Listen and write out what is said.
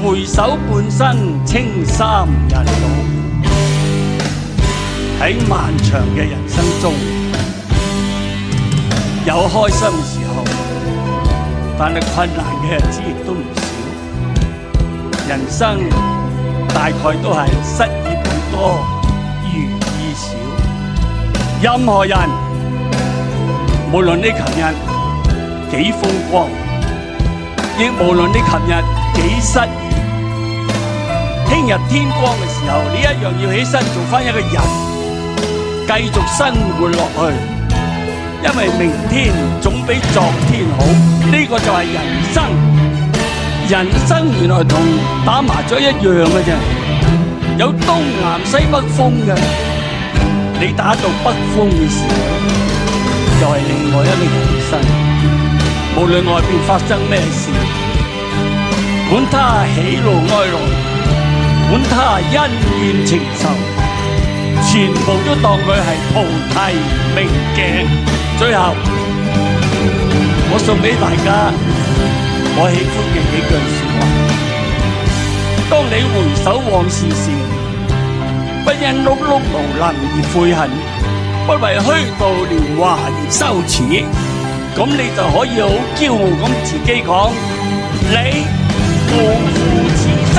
回首半生，青衫人老。喺漫長嘅人生中，有開心嘅時候，但係困難嘅日子亦都唔少。人生大概都係失意倍多，如意少。任何人，無論你琴日幾風光，亦無論你琴日幾失意，聽日天光嘅時候，你一樣要起身做返一個人，繼續生活落去。因為明天總比昨天好，呢個就係人生。人生原來同打麻雀一樣嘅啫，有東南西北風嘅。你打到北風嘅時候，就係另外一個人生。無論外邊發生咩事，管他喜怒哀樂，管他恩怨情仇，全部都當佢係菩提明鏡。最後，我送俾大家我喜歡嘅幾句說話：當你回首往事時，不因碌碌無能而悔恨，不為虛度年華而羞恥，咁你就可以好驕傲咁自己講：你無負此生。